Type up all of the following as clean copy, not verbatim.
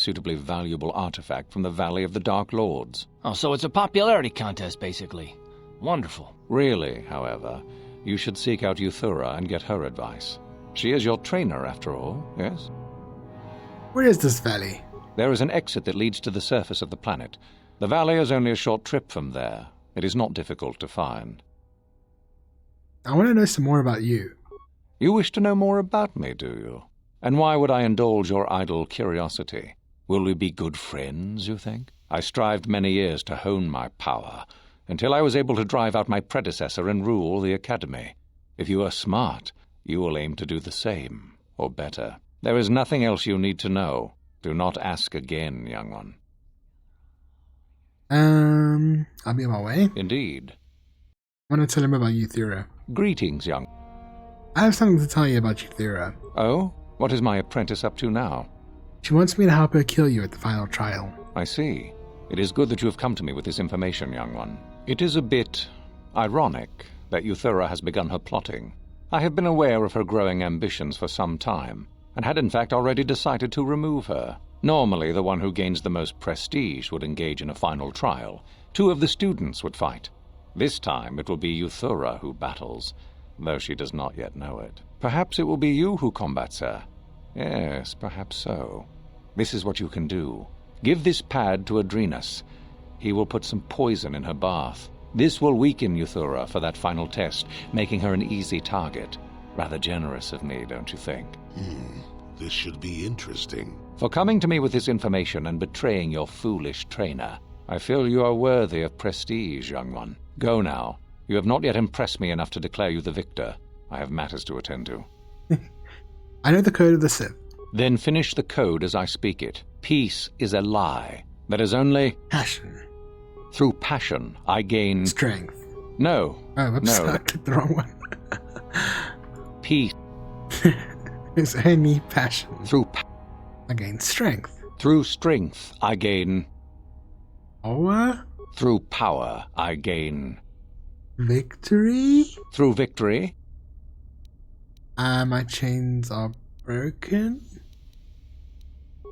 suitably valuable artifact from the Valley of the Dark Lords. Oh, so it's a popularity contest, basically. Wonderful. Really, however, you should seek out Euthura and get her advice. She is your trainer, after all, yes? Where is this valley? There is an exit that leads to the surface of the planet. The valley is only a short trip from there. It is not difficult to find. I want to know some more about you. You wish to know more about me, do you? And why would I indulge your idle curiosity? Will we be good friends, you think? I strived many years to hone my power, until I was able to drive out my predecessor and rule the Academy. If you are smart, you will aim to do the same, or better. There is nothing else you need to know. Do not ask again, young one. I'll be on my way. Indeed. I want to tell him about Euthura. Greetings, young. I have something to tell you about Euthura. Oh? What is my apprentice up to now? She wants me to help her kill you at the final trial. I see. It is good that you have come to me with this information, young one. It is a bit ironic that Euthura has begun her plotting. I have been aware of her growing ambitions for some time, and had in fact already decided to remove her. Normally, the one who gains the most prestige would engage in a final trial. 2 of the students would fight. This time it will be Euthura who battles, though she does not yet know it. Perhaps it will be you who combats her. Yes, perhaps so. This is what you can do. Give this pad to Adrenus. He will put some poison in her bath. This will weaken Euthura for that final test, making her an easy target. Rather generous of me, don't you think? This should be interesting. For coming to me with this information and betraying your foolish trainer, I feel you are worthy of prestige, young one. Go now. You have not yet impressed me enough to declare you the victor. I have matters to attend to. I know the code of the Sith. Then finish the code as I speak it. Peace is a lie. That is only... Passion. Through passion, I gain... Strength. No. Oh, whoops, No. I clicked the wrong one. Peace. There's only passion. I gain strength. Through strength, I gain... Power? Through power, I gain... Victory? Through victory... My chains are broken?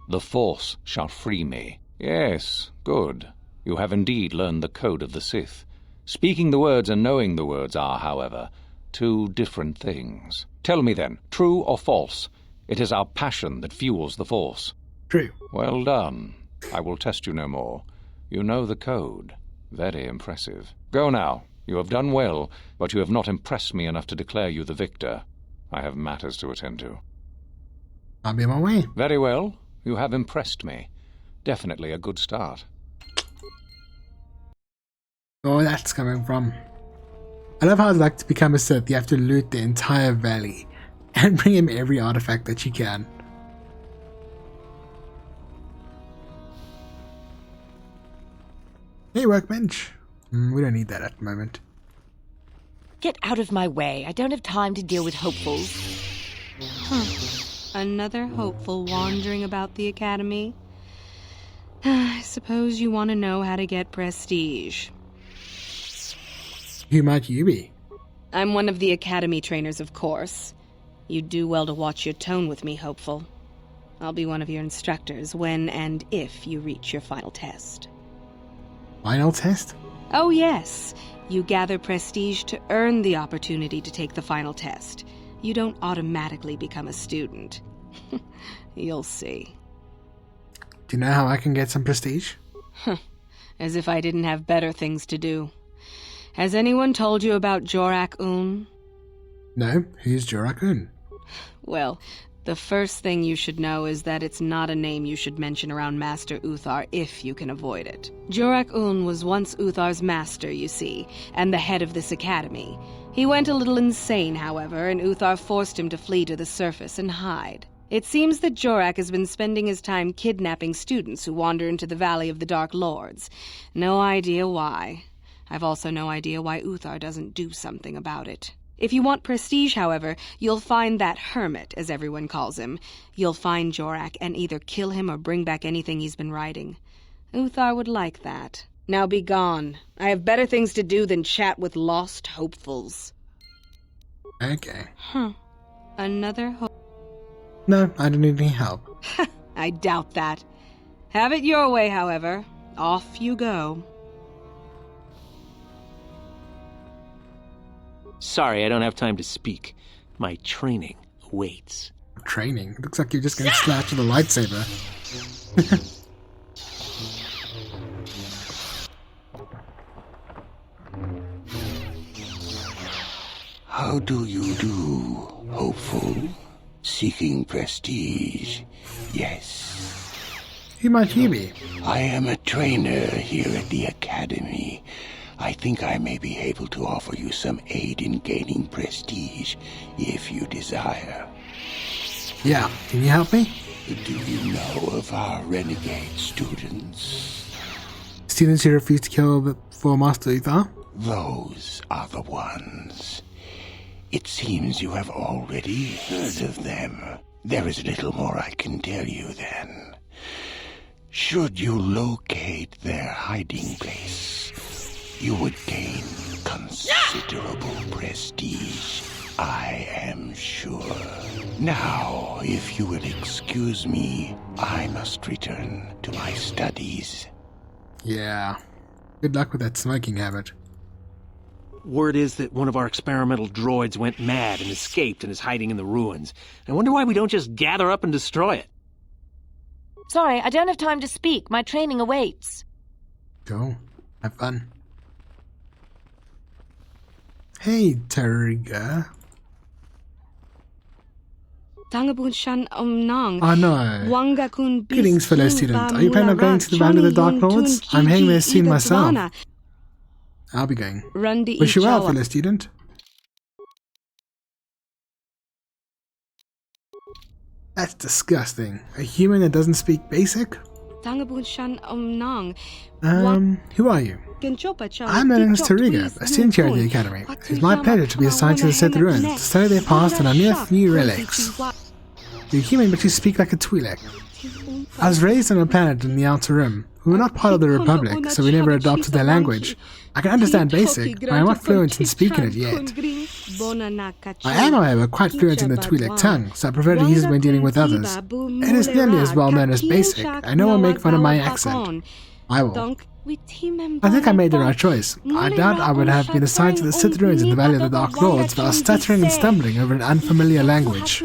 The Force shall free me. Yes, good. You have indeed learned the code of the Sith. Speaking the words and knowing the words are, however, 2 different things. Tell me then, true or false? It is our passion that fuels the Force. True. Well done. I will test you no more. You know the code. Very impressive. Go now. You have done well, but you have not impressed me enough to declare you the victor. I have matters to attend to. I'll be on my way. Very well. You have impressed me. Definitely a good start. Oh, that's coming from. I love how it's like to become a Sith. You have to loot the entire valley and bring him every artifact that you can. Hey, workbench. We don't need that at the moment. Get out of my way. I don't have time to deal with hopefuls. Another hopeful wandering about the Academy. I suppose you want to know how to get prestige. Who might you be? I'm one of the Academy trainers, of course. You'd do well to watch your tone with me, hopeful. I'll be one of your instructors when and if you reach your final test. Final test? Oh yes, you gather prestige to earn the opportunity to take the final test. You don't automatically become a student. You'll see. Do you know how I can get some prestige? As if I didn't have better things to do. Has anyone told you about Jorak-Un? No, who's Jorak-Un? Well, the first thing you should know is that it's not a name you should mention around Master Uthar if you can avoid it. Jorak-Un was once Uthar's master, you see, and the head of this academy. He went a little insane, however, and Uthar forced him to flee to the surface and hide. It seems that Jorak has been spending his time kidnapping students who wander into the Valley of the Dark Lords. No idea why. I've also no idea why Uthar doesn't do something about it. If you want prestige, however, you'll find that hermit, as everyone calls him. You'll find Jorak and either kill him or bring back anything he's been writing. Uthar would like that. Now be gone. I have better things to do than chat with lost hopefuls. Okay. Another No, I don't need any help. I doubt that. Have it your way, however. Off you go. Sorry, I don't have time to speak. My training awaits. Training? Looks like you're just getting slashed with a lightsaber. How do you do, hopeful? Seeking prestige? Yes. Who might you be? I am a trainer here at the Academy. I think I may be able to offer you some aid in gaining prestige, if you desire. Yeah, can you help me? Do you know of our renegade students? Students who refuse to kill for Master Uthar? Those are the ones. It seems you have already heard of them. There is little more I can tell you then. Should you locate their hiding place, you would gain considerable prestige, I am sure. Now, if you will excuse me, I must return to my studies. Yeah. Good luck with that smoking habit. Word is that one of our experimental droids went mad and escaped and is hiding in the ruins. I wonder why we don't just gather up and destroy it. Sorry, I don't have time to speak. My training awaits. Go. Have fun. Hey, Tariga. Oh no. Greetings, fellow student. Are you planning on going to the Valley of the Dark Lords? I'm heading there soon myself. I'll be going. Wish you well, fellow student. That's disgusting. A human that doesn't speak basic? Who are you? I'm my name is Tariga, a student here at the Academy. It's my pleasure to be assigned to the Sith Zero to study their past and unearth new relics. You're human, but you speak like a Twi'lek. I was raised on a planet in the Outer Rim. We were not part of the Republic, so we never adopted their language. I can understand Basic, but I'm not fluent in speaking it yet. I am, however, quite fluent in the Twi'lek tongue, so I prefer to use it when dealing with others. It is nearly as well known as Basic, and no one will make fun of my accent. I will. I think I made the right choice. I doubt I would have been assigned to the Sith ruins in the Valley of the Dark Lords without stuttering and stumbling over an unfamiliar language.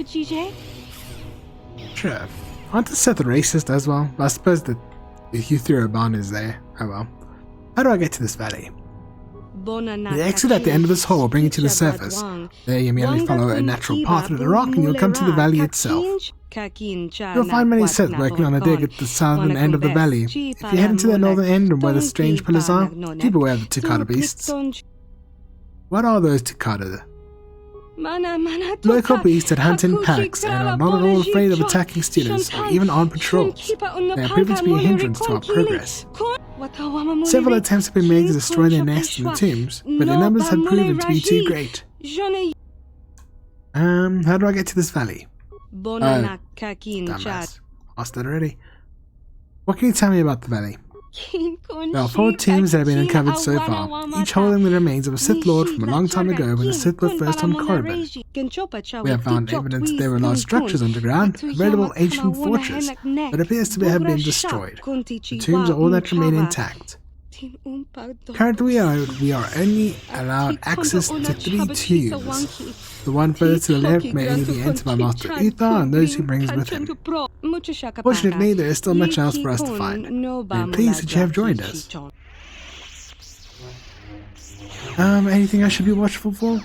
Sure. Aren't the Sith racist as well? I suppose that if you threw a barn is there. Oh well. How do I get to this valley? The exit at the end of this hall will bring you to the surface. There you merely follow a natural path through the rock and you'll come to the valley itself. You'll find many Sith working on a dig at the southern end of the valley. If you head into the northern end and where the strange pillars are, keep aware of the Tukata beasts. What are those Tukata? Local beasts that hunt in packs and are not at all afraid of attacking students or even on patrols. They are proven to be a hindrance to our progress. Several attempts have been made to destroy their nests in the tombs, but their numbers have proven to be too great. How do I get to this valley? Dumbass. Asked that already. What can you tell me about the valley? There are 4 tombs that have been uncovered so far, each holding the remains of a Sith Lord from a long time ago when the Sith were first on Korriban. We have found evidence that there were large structures underground, a veritable ancient fortress, but appears to have been destroyed. The tombs are all that remain intact. Currently, we are only allowed access to 3 tombs. The one further to the left may only be entered by Master Uthar and those who brings with him. Fortunately, there is still much else for us to find. I am pleased that you have joined us. Anything I should be watchful for?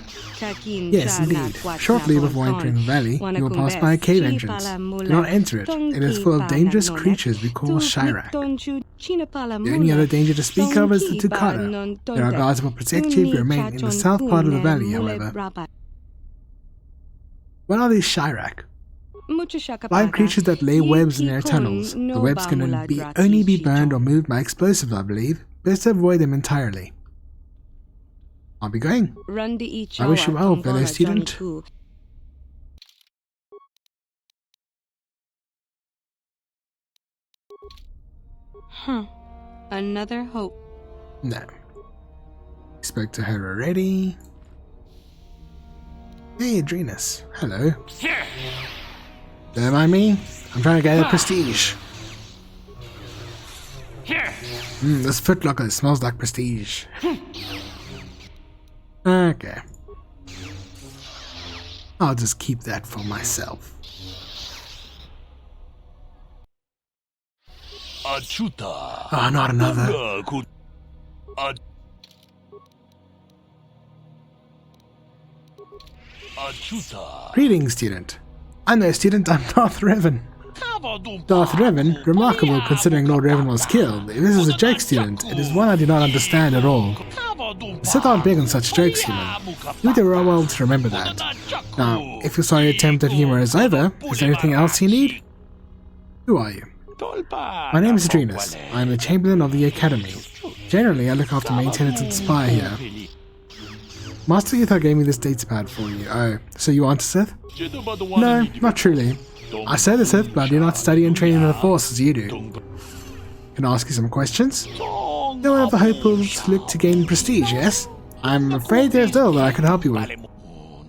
Yes, indeed. Shortly before entering the valley, you will pass by a cave entrance. Do not enter it. It is full of dangerous creatures we call Shirak. The only other danger to speak of is the Tukata. There are guards who will protect you if you remain in the south part of the valley, however. What are these Shirak? Live creatures that lay webs in their tunnels. The webs can only be burned or moved by explosives, I believe. Best to avoid them entirely. I'll be going. I wish you well, fellow student. Another hope. No. Spoke to her already. Hey, Adrenus. Hello. Don't mind me. I'm trying to gather prestige. This footlocker smells like prestige. Okay. I'll just keep that for myself. Oh, not another. Greetings, student. I'm no student, I'm Darth Revan. Darth Revan? Remarkable considering Lord Revan was killed. If this is a joke, student, it is one I do not understand at all. The Sith aren't big on such jokes, human. You do well to remember that. Now, if your sorry attempt at humor is over, is there anything else you need? Who are you? My name is Adrenus. I am the Chamberlain of the Academy. Generally, I look after maintenance and spy here. Master Uthar gave me this datapad for you. Oh, so you aren't a Sith? No, not truly. I say the Sith, but I do not study and train in the Force as you do. Can I ask you some questions? You're one of the hopefuls look to gain prestige, yes? I'm afraid there's little that I can help you with.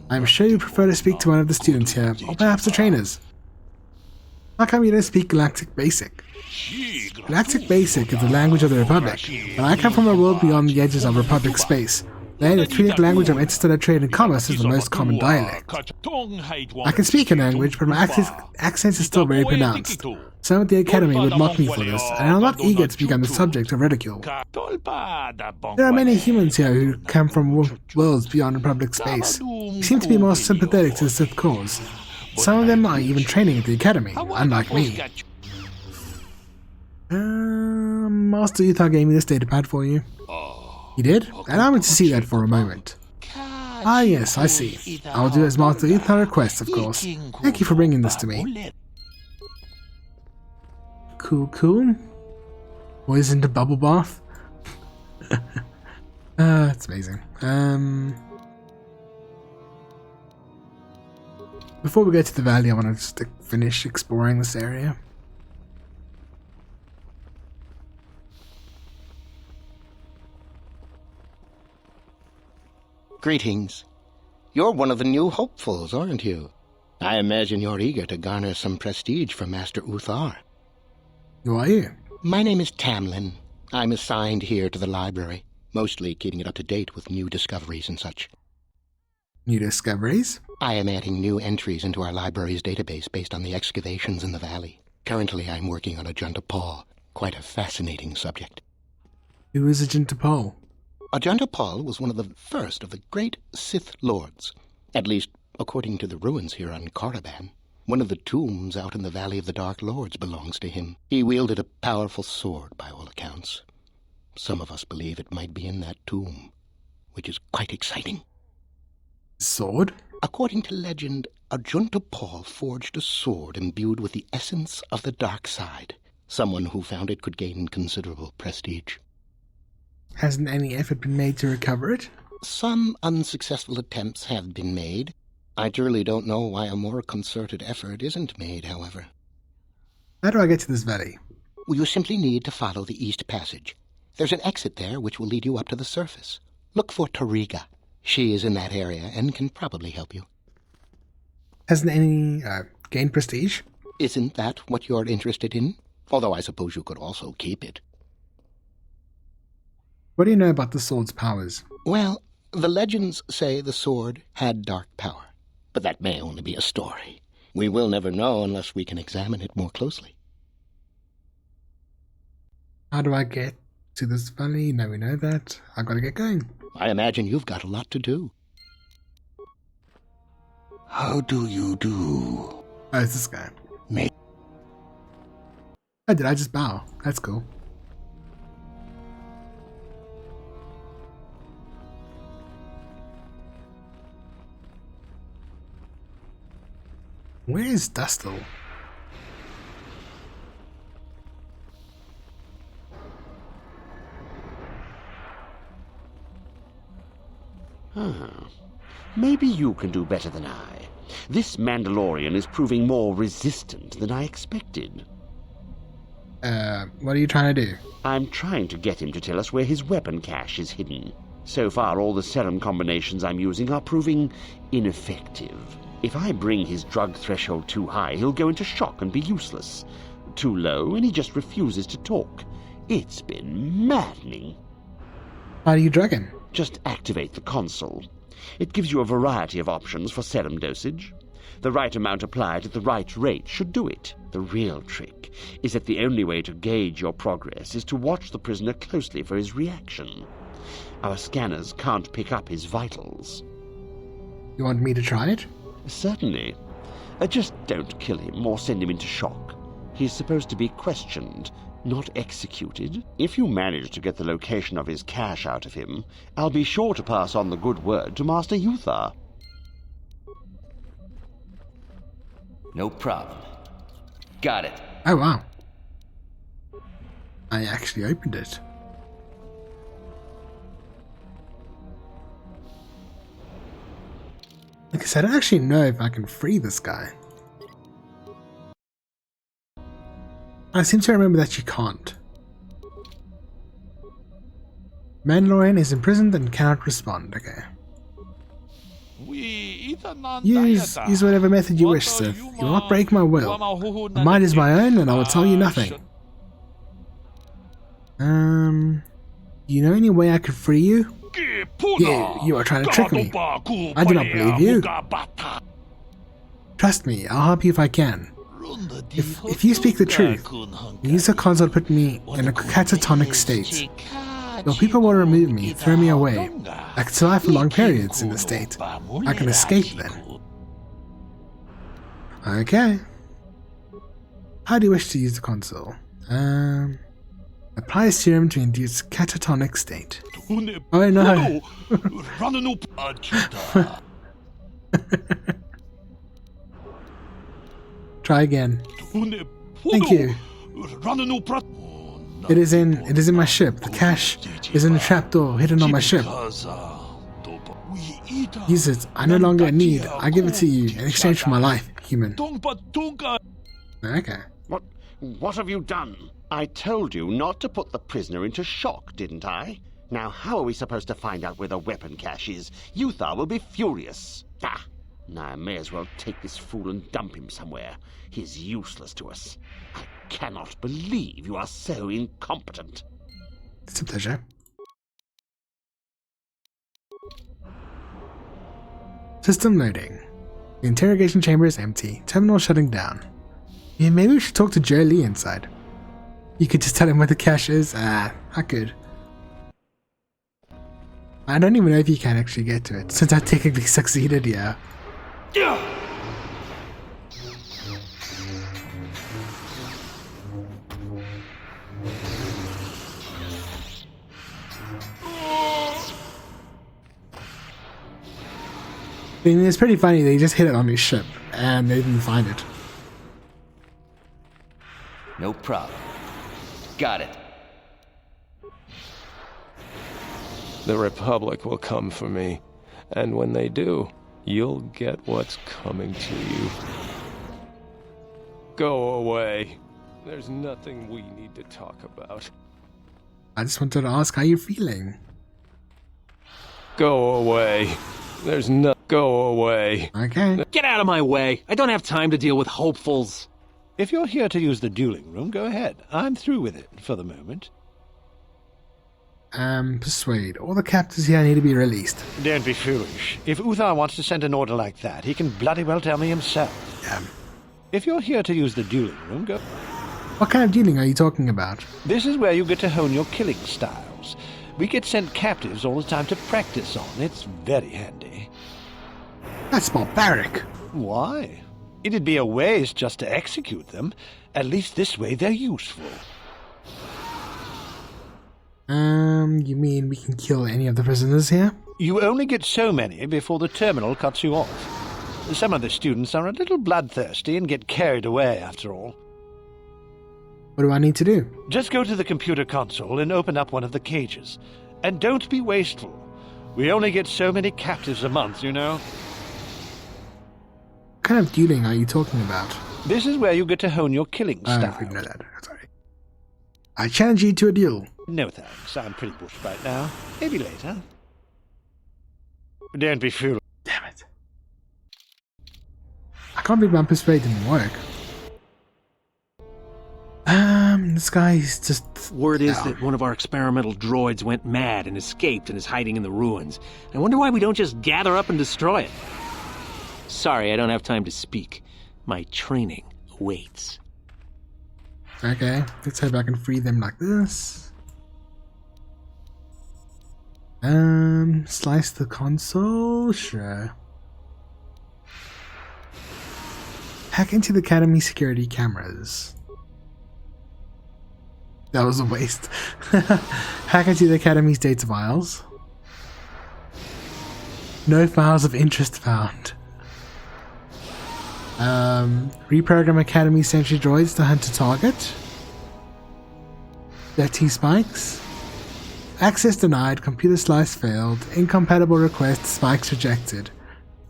I'm sure you prefer to speak to one of the students here, or perhaps the trainers. How come you don't speak Galactic Basic? Galactic Basic is the language of the Republic, but I come from a world beyond the edges of Republic space. There, the Twi'lek language of interstellar trade and commerce is the most common dialect. I can speak a language, but my accent is still very pronounced. Some at the Academy would mock me for this, and I'm not eager to become the subject of ridicule. There are many humans here who come from worlds beyond Republic space. They seem to be more sympathetic to the Sith cause. Some of them are even training at the Academy, unlike me. Master Uthar gave me this datapad for you. He did? Allow me to see that for a moment. Ah yes, I see. I'll do as Master Uthar requests, of course. Thank you for bringing this to me. Cool. Boys into bubble bath? That's amazing. Before we go to the valley, I want to just finish exploring this area. Greetings. You're one of the new hopefuls, aren't you? I imagine you're eager to garner some prestige from Master Uthar. Who are you? My name is Tamlin. I'm assigned here to the library, mostly keeping it up to date with new discoveries and such. New discoveries? I am adding new entries into our library's database based on the excavations in the valley. Currently, I'm working on Ajunta Paul, quite a fascinating subject. Who is Ajunta Paul? Ajunta Paul was one of the first of the great Sith Lords, at least according to the ruins here on Korriban. One of the tombs out in the Valley of the Dark Lords belongs to him. He wielded a powerful sword, by all accounts. Some of us believe it might be in that tomb, which is quite exciting. Sword? According to legend, Ajunta Paul forged a sword imbued with the essence of the dark side. Someone who found it could gain considerable prestige. Hasn't any effort been made to recover it? Some unsuccessful attempts have been made. I truly don't know why a more concerted effort isn't made, however. How do I get to this valley? Well, you simply need to follow the East Passage. There's an exit there which will lead you up to the surface. Look for Tariga. She is in that area and can probably help you. Hasn't any gained prestige? Isn't that what you're interested in? Although I suppose you could also keep it. What do you know about the sword's powers? Well, the legends say the sword had dark power, but that may only be a story. We will never know unless we can examine it more closely. How do I get to this valley? Now we know that. I've got to get going. I imagine you've got a lot to do. How do you do? Oh, it's this guy. Me. Oh, did I just bow? That's cool. Where is Dustle? Maybe you can do better than I. This Mandalorian is proving more resistant than I expected. What are you trying to do? I'm trying to get him to tell us where his weapon cache is hidden. So far, all the serum combinations I'm using are proving ineffective. If I bring his drug threshold too high, he'll go into shock and be useless. Too low, and he just refuses to talk. It's been maddening. How do you drug him? Just activate the console. It gives you a variety of options for serum dosage. The right amount applied at the right rate should do it. The real trick is that the only way to gauge your progress is to watch the prisoner closely for his reaction. Our scanners can't pick up his vitals. You want me to try it? Certainly. Just don't kill him or send him into shock. He's supposed to be questioned, not executed. If you manage to get the location of his cache out of him, I'll be sure to pass on the good word to Master Uthar. No problem. Got it. Oh, wow. I actually opened it. Like I said, I don't actually know if I can free this guy. I seem to remember that you can't. Mandalorian is imprisoned and cannot respond. Okay. Use whatever method you wish, Sith. You will not break my will. My mind is my own, and I will tell you nothing. You know any way I could free you? You are trying to trick me. I do not believe you. Trust me, I'll help you if I can. If you speak the truth, use the console to put me in a catatonic state. Your people will remove me, throw me away. I can survive for long periods in this state. I can escape then. Okay. How do you wish to use the console? Apply a serum to induce catatonic state. Oh no! Try again. Thank you. It is in my ship. The cache is in a trapdoor hidden on my ship. Use it. I no longer need. I give it to you in exchange for my life, human. Okay. What have you done? I told you not to put the prisoner into shock, didn't I? Now how are we supposed to find out where the weapon cache is? Uthar will be furious. Now I may as well take this fool and dump him somewhere. He's useless to us. I cannot believe you are so incompetent. It's a pleasure. System loading. The interrogation chamber is empty. Terminal shutting down. Yeah, maybe we should talk to Joe Lee inside. You could just tell him where the cache is. I could. I don't even know if you can actually get to it, since I technically succeeded, yeah. I mean, it's pretty funny, they just hit it on his ship, and they didn't find it. No problem. Got it. The Republic will come for me, and when they do, you'll get what's coming to you. Go away. There's nothing we need to talk about. I just wanted to ask how you're feeling. Go away. There's no... Go away. Okay. Get out of my way. I don't have time to deal with hopefuls. If you're here to use the dueling room, go ahead. I'm through with it for the moment. Persuade. All the captives here need to be released. Don't be foolish. If Uthar wants to send an order like that, he can bloody well tell me himself. Yeah. If you're here to use the dueling room, go... What kind of dueling are you talking about? This is where you get to hone your killing styles. We get sent captives all the time to practice on. It's very handy. That's barbaric. Why? It'd be a waste just to execute them. At least this way they're useful. You mean we can kill any of the prisoners here? You only get so many before the terminal cuts you off. Some of the students are a little bloodthirsty and get carried away, after all. What do I need to do? Just go to the computer console and open up one of the cages. And don't be wasteful. We only get so many captives a month, you know. What kind of dueling are you talking about? This is where you get to hone your killing style. I didn't know that. Sorry. I challenge you to a duel. No thanks. I'm pretty bushed right now. Maybe later. Don't be foolish. Damn it. I can't believe my persuade didn't work. This guy's just... Word is that one of our experimental droids went mad and escaped and is hiding in the ruins. I wonder why we don't just gather up and destroy it. Sorry, I don't have time to speak. My training awaits. Okay, let's see if I can free them like this. Slice the console? Sure. Hack into the Academy security cameras. That was a waste. Hack into the Academy's data files. No files of interest found. Reprogram Academy sentry droids to hunt a target. Dirty spikes. Access denied, computer slice failed, incompatible request, spikes rejected.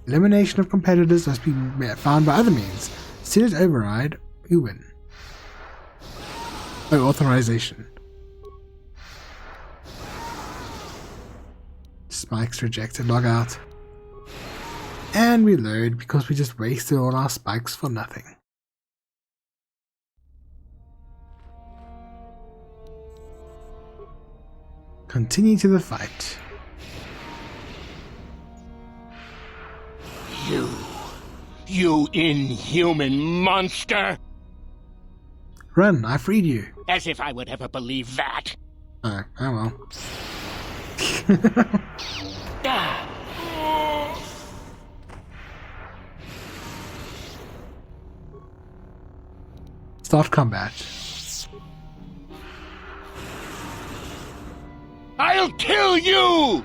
Elimination of competitors must be found by other means. Student override, you win. Oh, authorization. Spikes rejected, log out. And reload because we just wasted all our spikes for nothing. Continue to the fight. You inhuman monster! Run, I freed you. As if I would ever believe that. Oh well. Start combat. I'll kill you!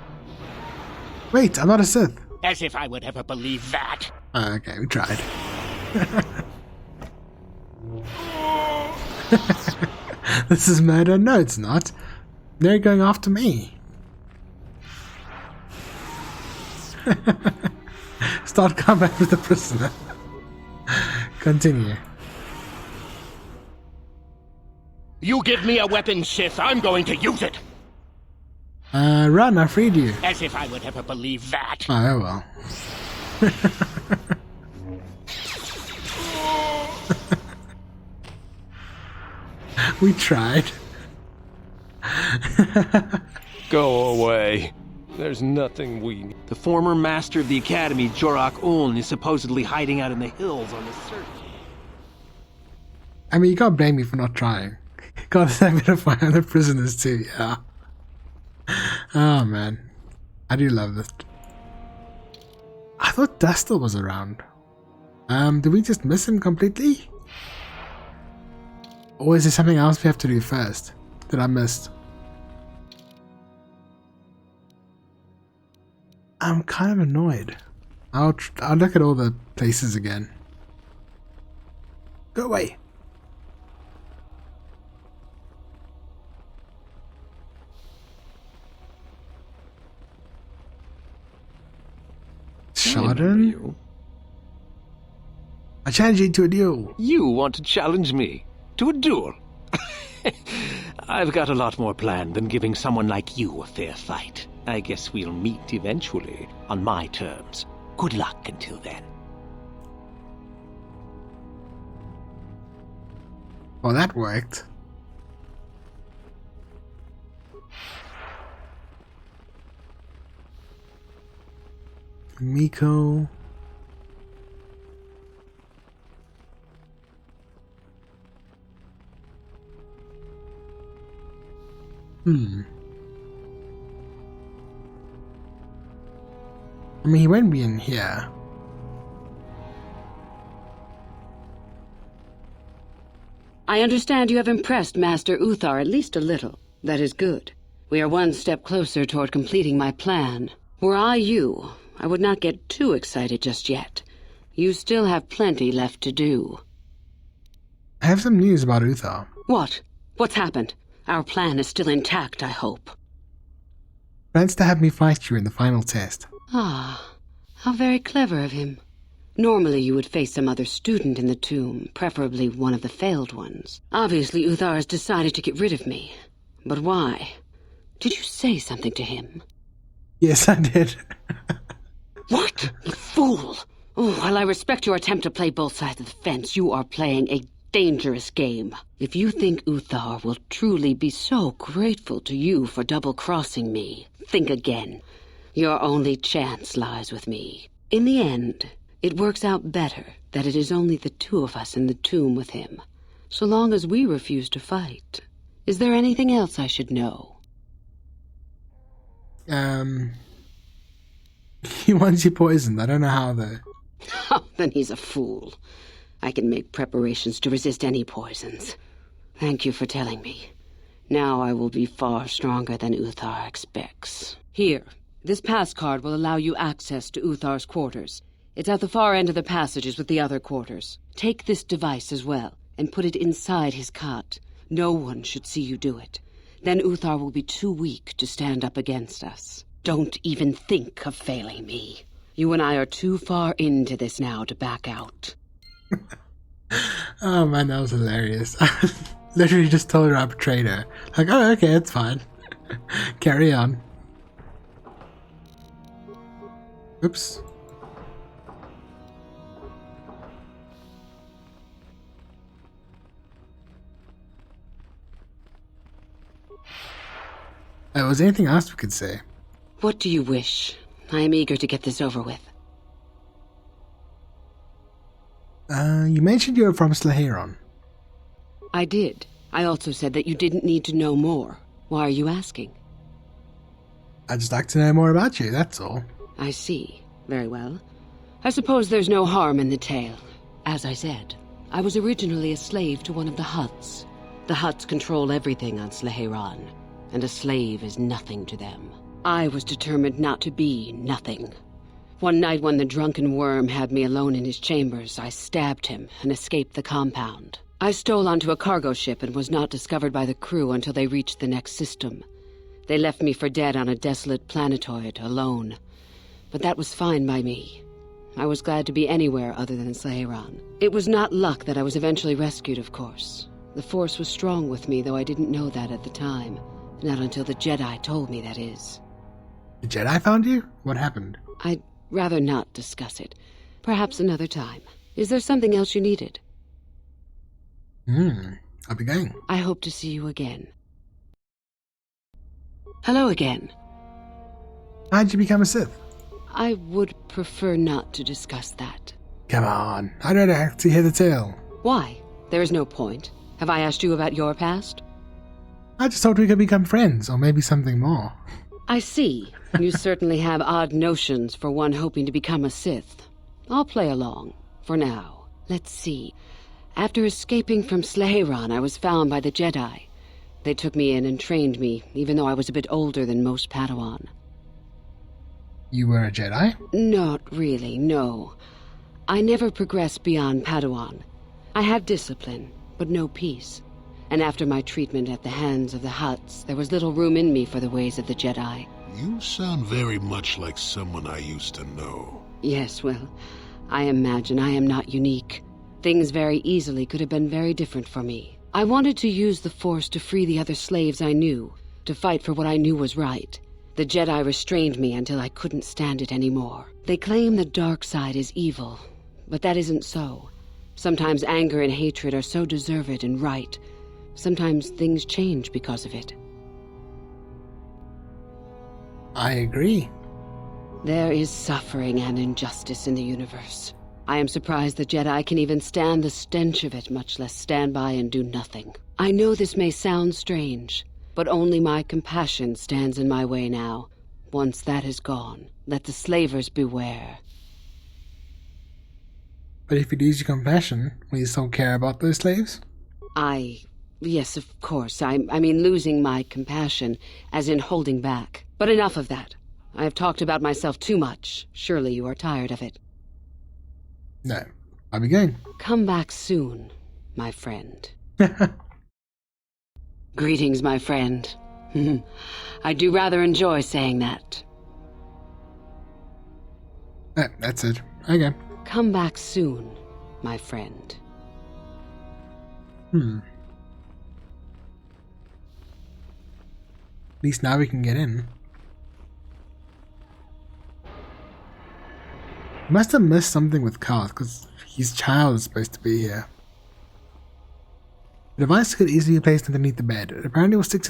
Wait, I'm not a Sith. As if I would ever believe that. Oh, okay, we tried. This is murder? No, it's not. They're going after me. Start combat with the prisoner. Continue. You give me a weapon, Sith, I'm going to use it! Run, I freed you. As if I would ever believe that. Oh, well. We tried. Go away. There's nothing we need. The former master of the Academy, Jorak Uln, is supposedly hiding out in the hills on the surface. I mean, you can't blame me for not trying. Gotta send me to find the prisoners too, yeah. Oh man. I do love this. I thought Duster was around. Did we just miss him completely? Or is there something else we have to do first that I missed? I'm kind of annoyed. I'll look at all the places again. Go away. Sharden? I challenge you to a duel. You want to challenge me? To a duel? I've got a lot more planned than giving someone like you a fair fight. I guess we'll meet eventually, on my terms. Good luck until then. Well, that worked. Miko. I mean, he won't be in here. I understand you have impressed Master Uthar at least a little. That is good. We are one step closer toward completing my plan. Were I you, I would not get too excited just yet. You still have plenty left to do. I have some news about Uthar. What? What's happened? Our plan is still intact, I hope. Plans to have me fight you in the final test. Ah, how very clever of him. Normally you would face some other student in the tomb, preferably one of the failed ones. Obviously Uthar has decided to get rid of me. But why? Did you say something to him? Yes, I did. What? You fool! Oh, while I respect your attempt to play both sides of the fence, you are playing a dangerous game. If you think Uthar will truly be so grateful to you for double-crossing me, think again. Your only chance lies with me. In the end, it works out better that it is only the two of us in the tomb with him, so long as we refuse to fight. Is there anything else I should know? He wants you poisoned. I don't know how, though. Oh, then he's a fool. I can make preparations to resist any poisons. Thank you for telling me. Now I will be far stronger than Uthar expects. Here, this pass card will allow you access to Uthar's quarters. It's at the far end of the passages with the other quarters. Take this device as well, and put it inside his cot. No one should see you do it. Then Uthar will be too weak to stand up against us. Don't even think of failing me. You and I are too far into this now to back out. Oh man, that was hilarious. Literally just told her I betrayed her. Like, oh okay, it's fine. Carry on. Oops. Was there anything else we could say? What do you wish? I am eager to get this over with. You mentioned you were from Slaheron. I did. I also said that you didn't need to know more. Why are you asking? I'd just like to know more about you, that's all. I see. Very well. I suppose there's no harm in the tale. As I said, I was originally a slave to one of the Hutts. The Hutts control everything on Slaheron, and a slave is nothing to them. I was determined not to be nothing. One night when the drunken worm had me alone in his chambers, I stabbed him and escaped the compound. I stole onto a cargo ship and was not discovered by the crew until they reached the next system. They left me for dead on a desolate planetoid, alone. But that was fine by me. I was glad to be anywhere other than Slaheron. It was not luck that I was eventually rescued, of course. The Force was strong with me, though I didn't know that at the time. Not until the Jedi told me, that is. The Jedi found you? What happened? I'd rather not discuss it. Perhaps another time. Is there something else you needed? I'll be going. I hope to see you again. Hello again. How'd you become a Sith? I would prefer not to discuss that. Come on, I'd rather actually hear the tale. Why? There is no point. Have I asked you about your past? I just thought we could become friends, or maybe something more. I see. You certainly have odd notions for one hoping to become a Sith. I'll play along, for now. Let's see. After escaping from Slaheron, I was found by the Jedi. They took me in and trained me, even though I was a bit older than most Padawan. You were a Jedi? Not really, no. I never progressed beyond Padawan. I had discipline, but no peace. And after my treatment at the hands of the Hutts, there was little room in me for the ways of the Jedi. You sound very much like someone I used to know. Yes, well, I imagine I am not unique. Things very easily could have been very different for me. I wanted to use the Force to free the other slaves I knew, to fight for what I knew was right. The Jedi restrained me until I couldn't stand it anymore. They claim the dark side is evil, but that isn't so. Sometimes anger and hatred are so deserved and right. Sometimes things change because of it. I agree. There is suffering and injustice in the universe. I am surprised the Jedi can even stand the stench of it, much less stand by and do nothing. I know this may sound strange, but only my compassion stands in my way now. Once that is gone, let the slavers beware. But if you lose your compassion, will you still care about those slaves? Yes, of course. I mean losing my compassion, as in holding back. But enough of that. I have talked about myself too much. Surely you are tired of it. No, I'll be going. Come back soon, my friend. Greetings, my friend. I do rather enjoy saying that. That's it. Okay. Come back soon, my friend. At least now we can get in. Must have missed something with Karth, because his child is supposed to be here. The device could easily be placed underneath the bed. It apparently will stick to